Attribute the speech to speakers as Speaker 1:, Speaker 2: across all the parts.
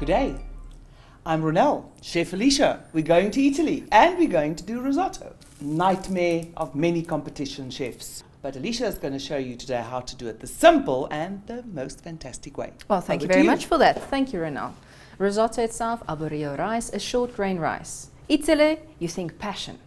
Speaker 1: Good day. I'm Ronelle, Chef Alicia. We're going to Italy and we're going to do risotto. Nightmare of many competition chefs. But Alicia is going to show you today how to do it the simple and the most fantastic way.
Speaker 2: Well, thank you very much for that. Thank you, Ronelle. Risotto itself, arborio rice, a short grain rice. Italy, you think passion.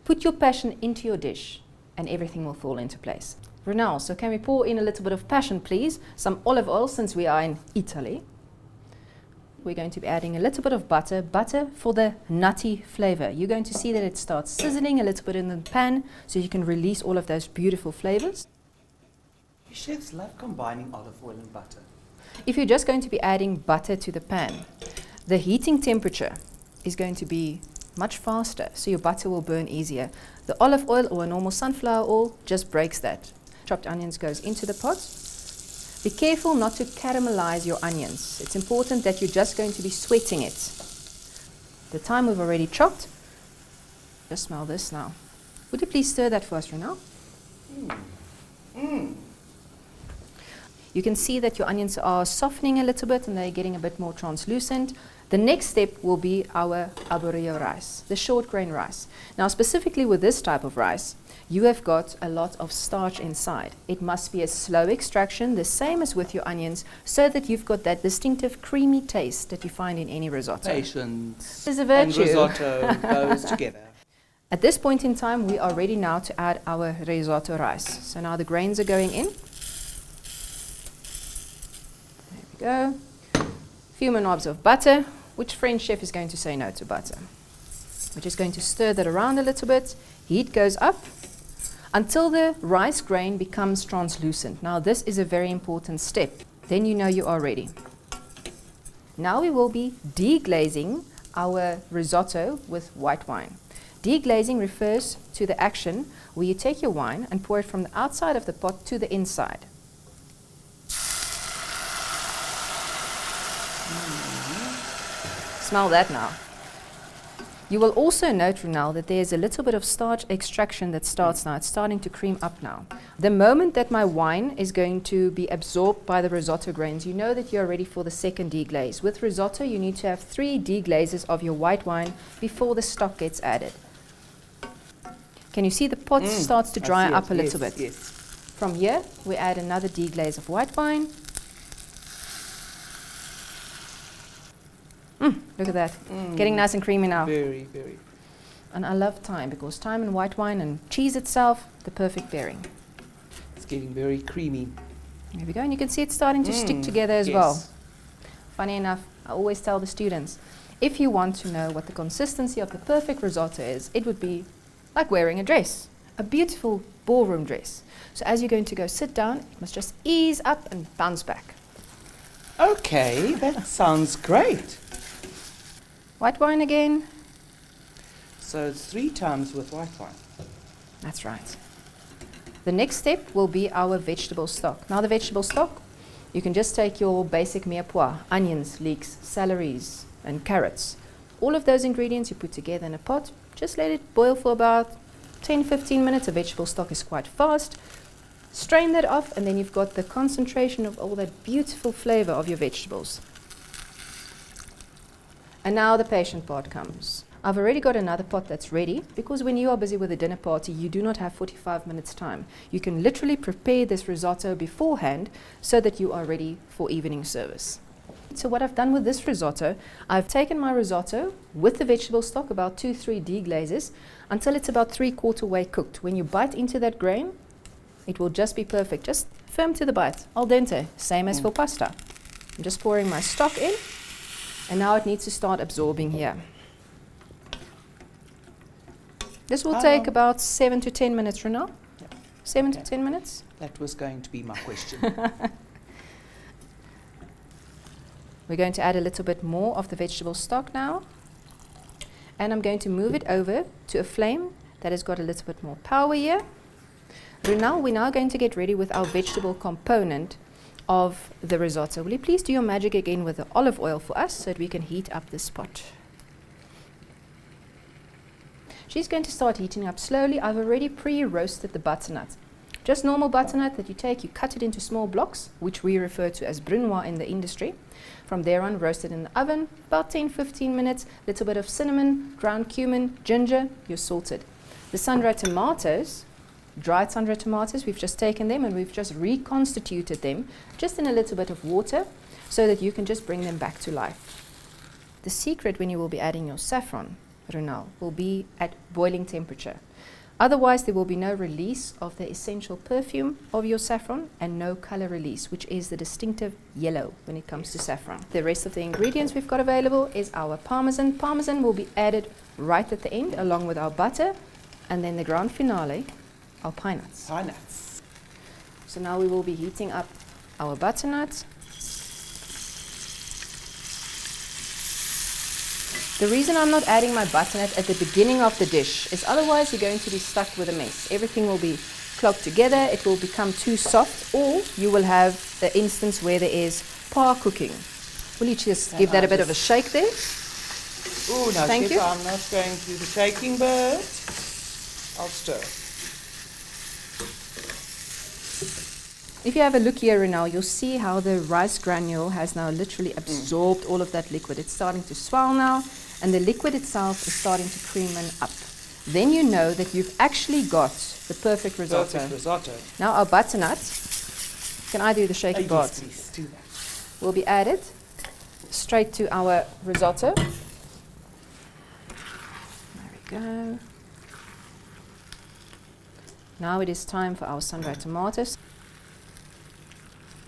Speaker 2: Put your passion into your dish and everything will fall into place. Ronelle, so can we pour in a little bit of passion, please? Some olive oil, since we are in Italy. We're going to be adding a little bit of butter for the nutty flavor. You're going to see that it starts sizzling a little bit in the pan so you can release all of those beautiful flavors.
Speaker 1: Chefs love combining olive oil and butter.
Speaker 2: If you're just going to be adding butter to the pan, the heating temperature is going to be much faster, so your butter will burn easier. The olive oil or a normal sunflower oil just breaks that. Chopped onions goes into the pot. Be careful not to caramelize your onions. It's important that you're just going to be sweating it. The thyme we've already chopped. Just smell this now. Would you please stir that for us, Ronelle? You can see that your onions are softening a little bit and they're getting a bit more translucent. The next step will be our arborio rice, the short grain rice. Now, specifically with this type of rice, you have got a lot of starch inside. It must be a slow extraction, the same as with your onions, so that you've got that distinctive creamy taste that you find in any risotto.
Speaker 1: Patience
Speaker 2: is a virtue.
Speaker 1: and risotto goes together.
Speaker 2: At this point in time, we are ready now to add our risotto rice. So now the grains are going in. There we go. A few more knobs of butter. Which French chef is going to say no to butter? We're just going to stir that around a little bit. Heat goes up until the rice grain becomes translucent. Now this is a very important step. Then you know you are ready. Now we will be deglazing our risotto with white wine. Deglazing refers to the action where you take your wine and pour it from the outside of the pot to the inside. Smell that now. You will also note, Ronelle, that there's a little bit of starch extraction that starts now. It's starting to cream up now. The moment that my wine is going to be absorbed by the risotto grains, you know that you're ready for the second deglaze. With risotto, you need to have 3 deglazes of your white wine before the stock gets added. Can you see the pot starts to dry up a little bit?
Speaker 1: Yes.
Speaker 2: From here, we add another deglaze of white wine. Look at that. Getting nice and creamy now.
Speaker 1: Very, very.
Speaker 2: And I love thyme because thyme and white wine and cheese itself, the perfect pairing.
Speaker 1: It's getting very creamy.
Speaker 2: There we go. And you can see it's starting to stick together as well. Funny enough, I always tell the students, if you want to know what the consistency of the perfect risotto is, it would be like wearing a dress, a beautiful ballroom dress. So as you're going to go sit down, it must just ease up and bounce back.
Speaker 1: Okay, that sounds great.
Speaker 2: White wine again.
Speaker 1: So it's 3 times with white wine.
Speaker 2: That's right. The next step will be our vegetable stock. Now the vegetable stock, you can just take your basic mirepoix, onions, leeks, celeries and carrots. All of those ingredients you put together in a pot. Just let it boil for about 10-15 minutes. A vegetable stock is quite fast. Strain that off and then you've got the concentration of all that beautiful flavor of your vegetables. And now the patient part comes. I've already got another pot that's ready because when you are busy with a dinner party, you do not have 45 minutes time. You can literally prepare this risotto beforehand so that you are ready for evening service. So what I've done with this risotto, I've taken my risotto with the vegetable stock, about 2-3 deglazes, until it's about 3/4 way cooked. When you bite into that grain, it will just be perfect, just firm to the bite, al dente, same as for pasta. I'm just pouring my stock in. And now it needs to start absorbing here. This will take about 7 to 10 minutes, Ronelle. 7 to 10 minutes.
Speaker 1: That was going to be my question.
Speaker 2: We're going to add a little bit more of the vegetable stock now. And I'm going to move it over to a flame that has got a little bit more power here. Ronelle, we're now going to get ready with our vegetable component of the risotto. Will you please do your magic again with the olive oil for us so that we can heat up this pot. She's going to start heating up slowly. I've already pre-roasted the butternut. Just normal butternut that you take, you cut it into small blocks, which we refer to as brunoise in the industry. From there on, roast it in the oven, about 10-15 minutes, little bit of cinnamon, ground cumin, ginger, you're sorted. The sun-dried tomatoes, dried sun-dried tomatoes, we've just taken them and we've just reconstituted them just in a little bit of water so that you can just bring them back to life. The secret when you will be adding your saffron, Renal, will be at boiling temperature. Otherwise, there will be no release of the essential perfume of your saffron and no color release, which is the distinctive yellow when it comes to saffron. The rest of the ingredients we've got available is our parmesan. Parmesan will be added right at the end along with our butter, and then the grand finale, our pine nuts.
Speaker 1: Pine nuts.
Speaker 2: So now we will be heating up our butternut. The reason I'm not adding my butternut at the beginning of the dish is otherwise you're going to be stuck with a mess. Everything will be clogged together, it will become too soft, or you will have the instance where there is par cooking. Will you just give that a bit of a shake there?
Speaker 1: Oh, no,
Speaker 2: Thank
Speaker 1: Chef,
Speaker 2: you.
Speaker 1: I'm not going to do the shaking, but I'll stir.
Speaker 2: If you have a look here now, you'll see how the rice granule has now literally absorbed all of that liquid. It's starting to swell now, and the liquid itself is starting to cream up. Then you know that you've actually got the perfect risotto.
Speaker 1: Perfect risotto.
Speaker 2: Now our butternut, can I do the shaking part?
Speaker 1: Yes, please, do that.
Speaker 2: Will be added straight to our risotto. There we go. Now it is time for our sun-dried tomatoes.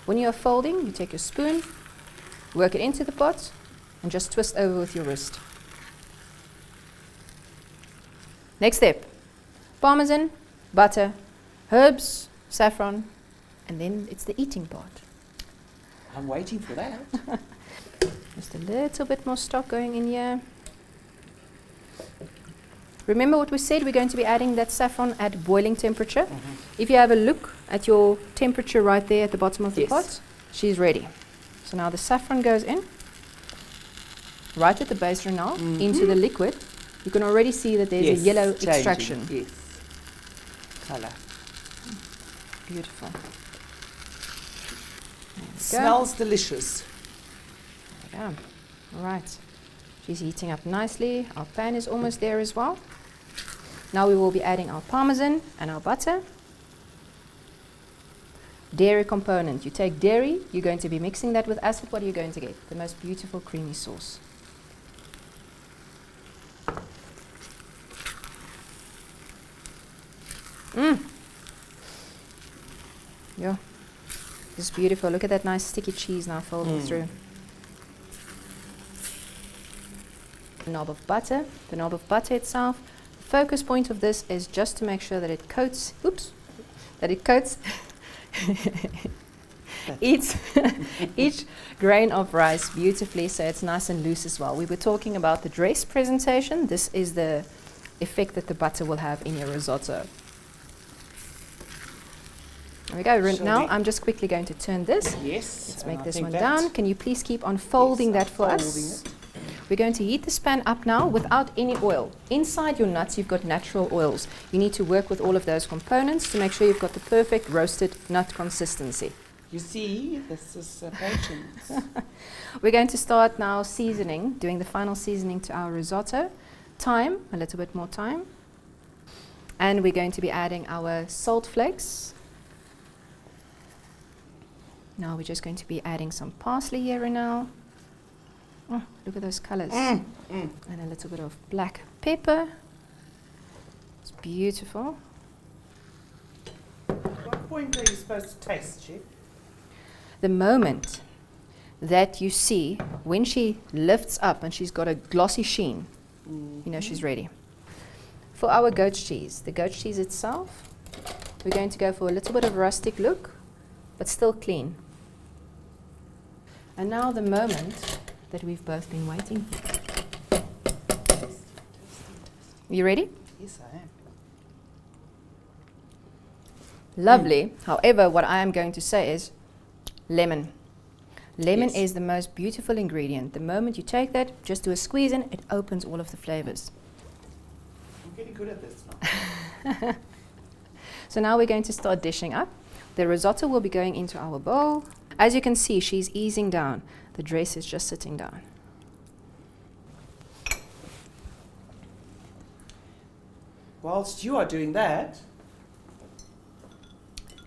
Speaker 2: When you are folding, you take your spoon, work it into the pot, and just twist over with your wrist. Next step, parmesan, butter, herbs, saffron, and then it's the eating part.
Speaker 1: I'm waiting for that.
Speaker 2: Just a little bit more stock going in here. Remember what we said, we're going to be adding that saffron at boiling temperature. If you have a look at your temperature right there at the bottom of the
Speaker 1: Yes.
Speaker 2: pot, she's ready. So now the saffron goes in, right at the base now, into the liquid. You can already see that there's
Speaker 1: Yes,
Speaker 2: a yellow
Speaker 1: changing,
Speaker 2: extraction.
Speaker 1: Yes. Colour.
Speaker 2: Beautiful. There we go.
Speaker 1: Smells delicious.
Speaker 2: There we go. All right. She's heating up nicely. Our pan is almost there as well. Now we will be adding our parmesan and our butter. Dairy component. You take dairy, you're going to be mixing that with acid. What are you going to get? The most beautiful creamy sauce. Yeah. This is beautiful. Look at that nice sticky cheese now folding through. The knob of butter. The knob of butter itself. The focus point of this is just to make sure that it coats, each grain of rice beautifully so it's nice and loose as well. We were talking about the dress presentation. This is the effect that the butter will have in your risotto. There we go.
Speaker 1: Shall
Speaker 2: Now
Speaker 1: we-
Speaker 2: I'm just quickly going to turn this.
Speaker 1: Yes.
Speaker 2: Let's
Speaker 1: and
Speaker 2: make
Speaker 1: I
Speaker 2: this
Speaker 1: think
Speaker 2: one
Speaker 1: that-
Speaker 2: down. Can you please keep on folding
Speaker 1: Yes,
Speaker 2: that for
Speaker 1: I'm
Speaker 2: us?
Speaker 1: folding it.
Speaker 2: We're going to heat this pan up now without any oil. Inside your nuts, you've got natural oils. You need to work with all of those components to make sure you've got the perfect roasted nut consistency.
Speaker 1: You see, this is patience.
Speaker 2: We're going to start now seasoning, doing the final seasoning to our risotto. Thyme, a little bit more thyme. And we're going to be adding our salt flakes. Now we're just going to be adding some parsley here now. Oh, look at those colors. And a little bit of black pepper. It's beautiful.
Speaker 1: What point are you supposed to taste, Chef?
Speaker 2: The moment that you see when she lifts up and she's got a glossy sheen, you know she's ready. For our goat cheese, the goat cheese itself, we're going to go for a little bit of rustic look, but still clean. And now the moment that we've both been waiting for. You ready?
Speaker 1: Yes, I am.
Speaker 2: Lovely. However, what I am going to say is lemon. Lemon
Speaker 1: Yes.
Speaker 2: is the most beautiful ingredient. The moment you take that, just do a squeeze in, it opens all of the flavors.
Speaker 1: I'm getting good at this now.
Speaker 2: So now we're going to start dishing up. The risotto will be going into our bowl. As you can see, she's easing down. The dress is just sitting down.
Speaker 1: Whilst you are doing that,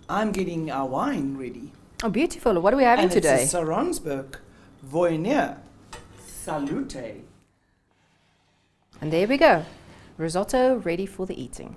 Speaker 1: I'm getting our wine ready.
Speaker 2: Oh, beautiful. What are we having
Speaker 1: And
Speaker 2: today?
Speaker 1: it's a Saronsberg Voynier. Salute.
Speaker 2: And there we go. Risotto ready for the eating.